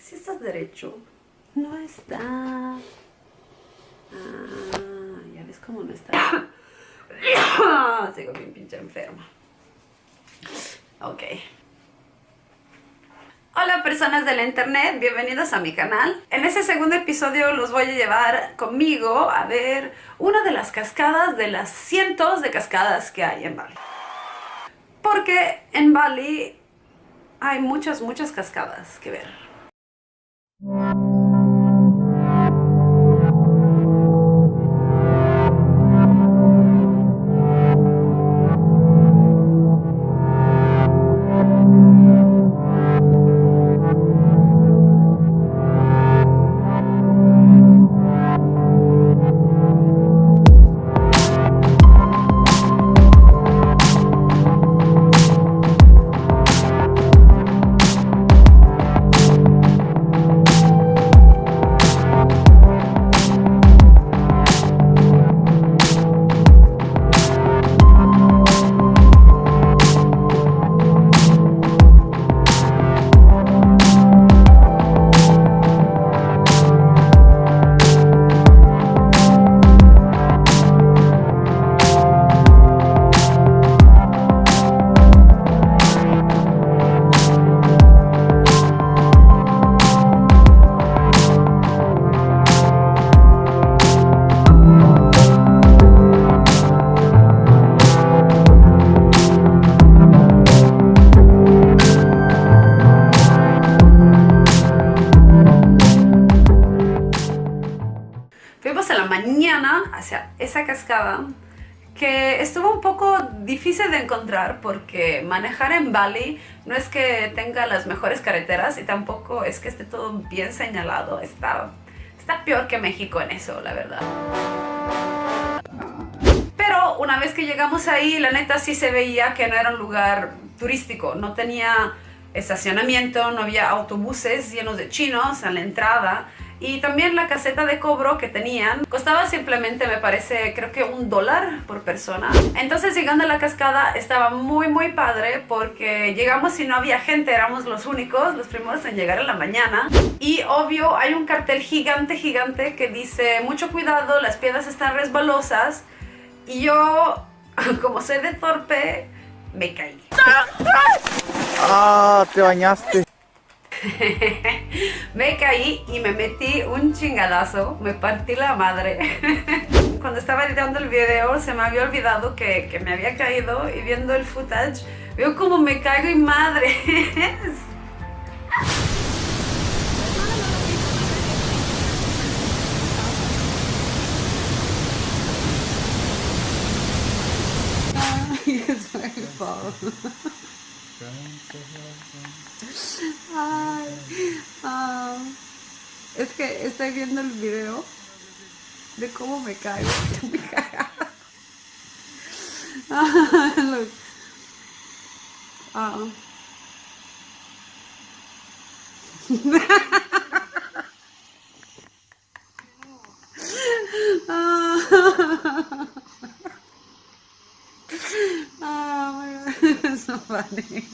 Si estás derecho, no está. Ya ves cómo no está. Sigo bien pinche enferma. Ok. Hola personas de la internet, bienvenidos a mi canal. En este segundo episodio los voy a llevar conmigo a ver una de las cascadas de las cientos de cascadas que hay en Bali. Porque en Bali hay muchas cascadas que ver. Fuimos en la mañana hacia esa cascada que estuvo un poco difícil de encontrar porque manejar en Bali no es que tenga las mejores carreteras y tampoco es que esté todo bien señalado. Está peor que México en eso, la verdad. Pero una vez que llegamos ahí, la neta sí se veía que no era un lugar turístico. No tenía estacionamiento, no había autobuses llenos de chinos a la entrada. Y también la caseta de cobro que tenían costaba simplemente, me parece, creo que $1 por persona. Entonces llegando a la cascada estaba muy padre porque llegamos y no había gente, éramos los únicos, los primeros en llegar en la mañana. Y obvio hay un cartel gigante que dice mucho cuidado, las piedras están resbalosas. Y yo, como soy de torpe, me caí. Ah, te bañaste. Me caí y me metí un chingadazo, me partí la madre. Cuando estaba editando el video se me había olvidado que me había caído y viendo el footage veo como me caigo y madre. It's my fault. Es que estoy viendo el video de cómo me caigo. Look. Oh my god, it's so funny.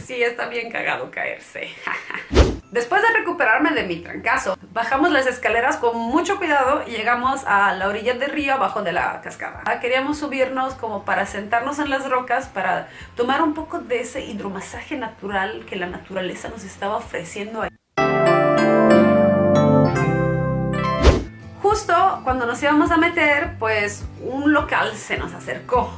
Sí, está bien cagado caerse. Después de recuperarme de mi trancazo, bajamos las escaleras con mucho cuidado y llegamos a la orilla del río abajo de la cascada. Queríamos subirnos como para sentarnos en las rocas para tomar un poco de ese hidromasaje natural que la naturaleza nos estaba ofreciendo ahí. Justo cuando nos íbamos a meter, pues un local se nos acercó.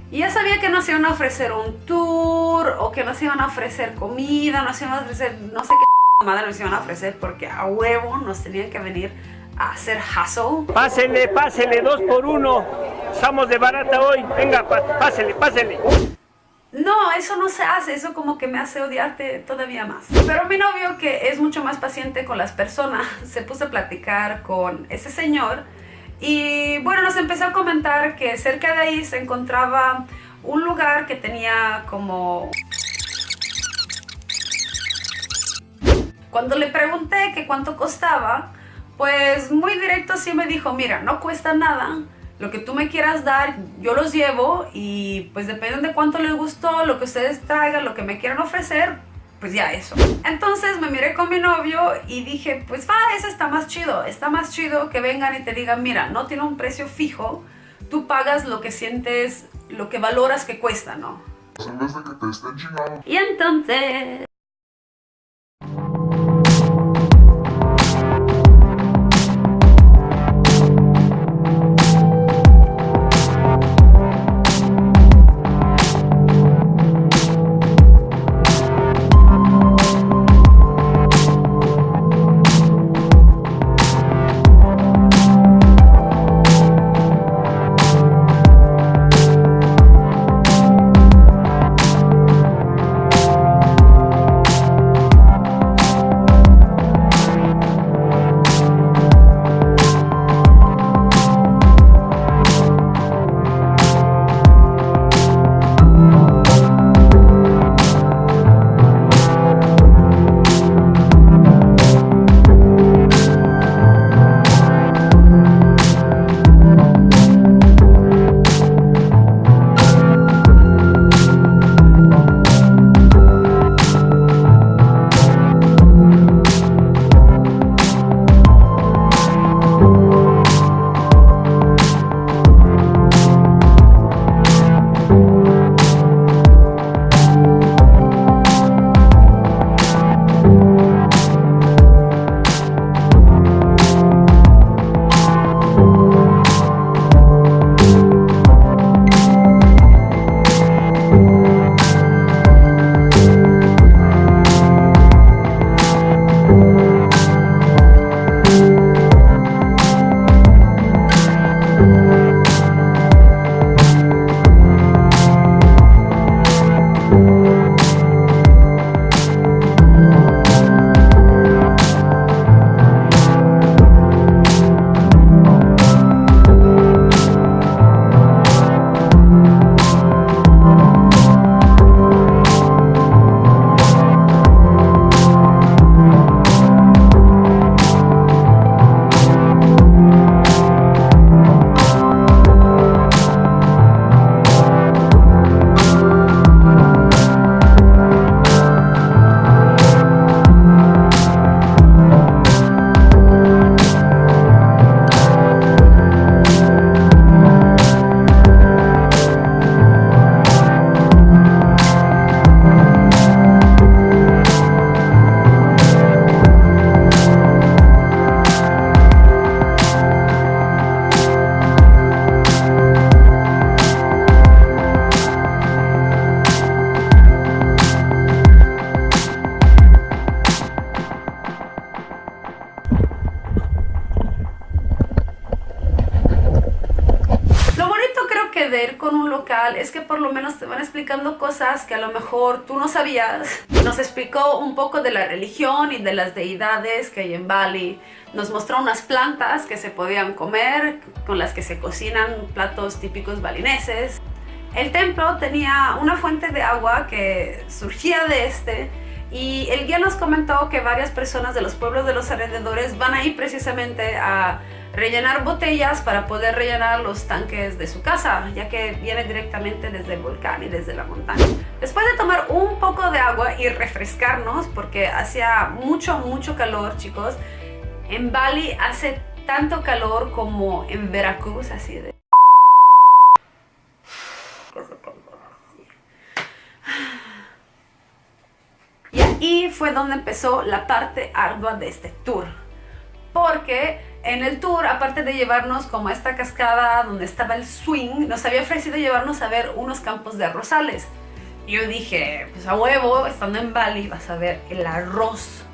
Y ya sabía que nos iban a ofrecer un tour o que nos iban a ofrecer comida, nos iban a ofrecer no sé qué madre nos iban a ofrecer porque a huevo nos tenían que venir a hacer hustle. Pásele, pásele, 2 por 1. Estamos de barata hoy. Venga, pásele, pásele. No, eso no se hace, eso como que me hace odiarte todavía más. Pero mi novio, que es mucho más paciente con las personas, se puso a platicar con ese señor y bueno, nos empezó a comentar que cerca de ahí se encontraba un lugar que tenía como... Cuando le pregunté que cuánto costaba, pues muy directo sí me dijo, mira, no cuesta nada. Lo que tú me quieras dar, yo los llevo y pues depende de cuánto les gustó, lo que ustedes traigan, lo que me quieran ofrecer, pues ya eso. Entonces me miré con mi novio y dije, pues eso está más chido que vengan y te digan, mira, no tiene un precio fijo, tú pagas lo que sientes, lo que valoras que cuesta, ¿no? En vez de que te estén chingando. Y entonces... De ir con un local es que por lo menos te van explicando cosas que a lo mejor tú no sabías. Nos explicó un poco de la religión y de las deidades que hay en Bali. Nos mostró unas plantas que se podían comer, con las que se cocinan platos típicos balineses. El templo tenía una fuente de agua que surgía de y el guía nos comentó que varias personas de los pueblos de los alrededores van ahí precisamente a rellenar botellas para poder rellenar los tanques de su casa, ya que viene directamente desde el volcán y desde la montaña. Después de tomar un poco de agua y refrescarnos, porque hacía mucho calor, chicos, en Bali hace tanto calor como en Veracruz, así de... Y ahí fue donde empezó la parte ardua de este tour, porque en el tour, aparte de llevarnos como a esta cascada donde estaba el swing, nos había ofrecido llevarnos a ver unos campos de arrozales. Y yo dije, pues a huevo, estando en Bali vas a ver el arroz.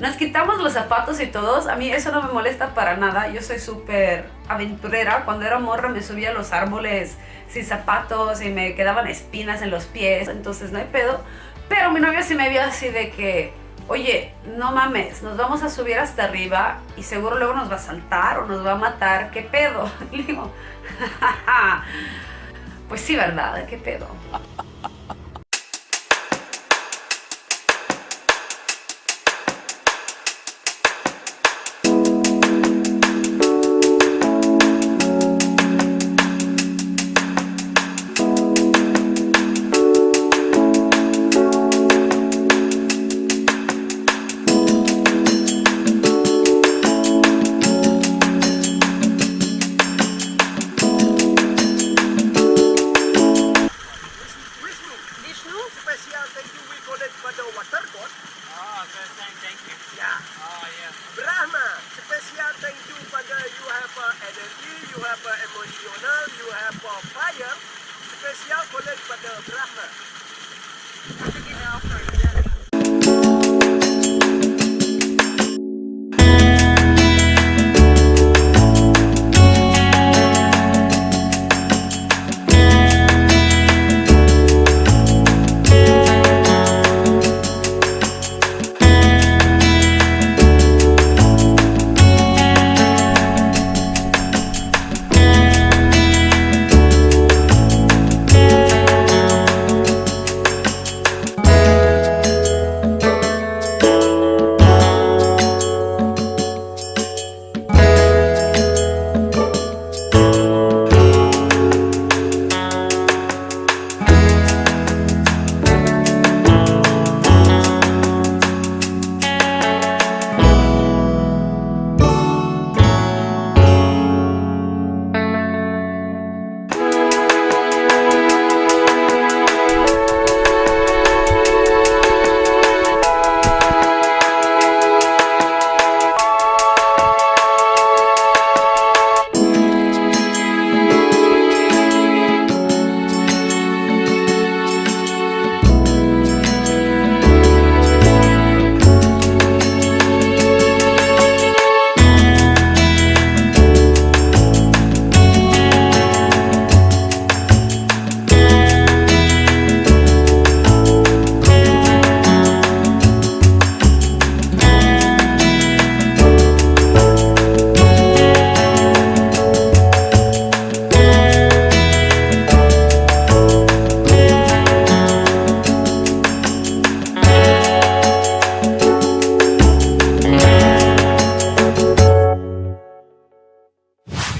Nos quitamos los zapatos y todos. A mí eso no me molesta para nada. Yo soy súper aventurera. Cuando era morra me subía a los árboles sin zapatos y me quedaban espinas en los pies. Entonces no hay pedo. Pero mi novio sí me vio así de que, oye, no mames, nos vamos a subir hasta arriba y seguro luego nos va a saltar o nos va a matar. ¿Qué pedo? Y le digo, pues sí, ¿verdad? ¿Qué pedo?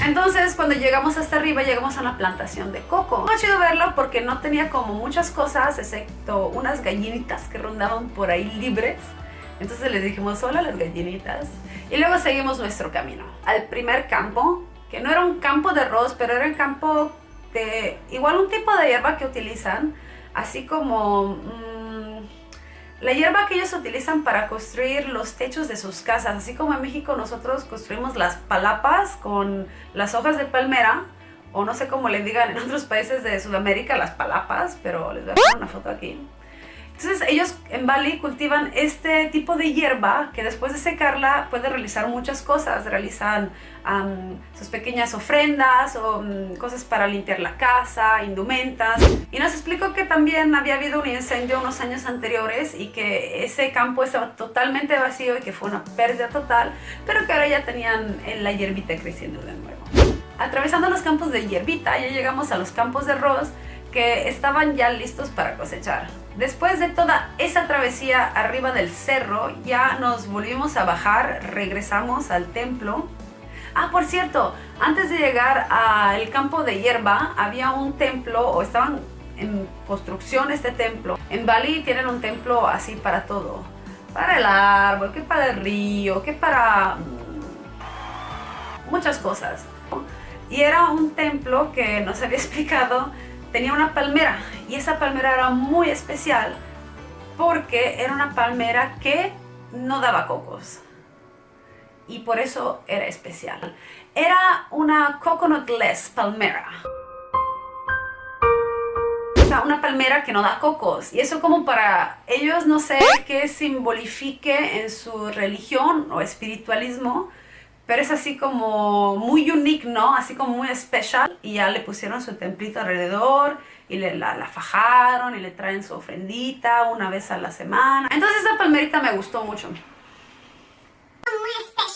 Entonces cuando llegamos hasta arriba llegamos a una plantación de coco. Fue chido verlo porque no tenía como muchas cosas excepto unas gallinitas que rondaban por ahí libres. Entonces les dijimos hola las gallinitas y luego seguimos nuestro camino al primer campo, que no era un campo de arroz, pero era un campo de igual un tipo de hierba que utilizan, así como la hierba que ellos utilizan para construir los techos de sus casas, así como en México nosotros construimos las palapas con las hojas de palmera, o no sé cómo le digan en otros países de Sudamérica, las palapas, pero les voy a poner una foto aquí. Entonces ellos en Bali cultivan este tipo de hierba que después de secarla puede realizar muchas cosas. Realizan sus pequeñas ofrendas o cosas para limpiar la casa, indumentas. Y nos explicó que también había habido un incendio unos años anteriores y que ese campo estaba totalmente vacío y que fue una pérdida total, pero que ahora ya tenían la hierbita creciendo de nuevo. Atravesando los campos de hierbita ya llegamos a los campos de arroz que estaban ya listos para cosechar. Después de toda esa travesía arriba del cerro, ya nos volvimos a bajar, regresamos al templo. Ah, por cierto, antes de llegar al campo de hierba, había un templo, o estaban en construcción este templo. En Bali tienen un templo así para todo. Para el árbol, que para el río, que para muchas cosas. Y era un templo que nos había explicado, tenía una palmera, y esa palmera era muy especial porque era una palmera que no daba cocos y por eso era especial. Era una coconutless palmera. una palmera que no da cocos. Y eso como para ellos, no sé qué simbolifique en su religión o espiritualismo, pero es así como muy unique, ¿no? Así como muy especial. Y ya le pusieron su templito alrededor y la fajaron y le traen su ofrendita una vez a la semana. Entonces esa palmerita me gustó mucho. Muy especial.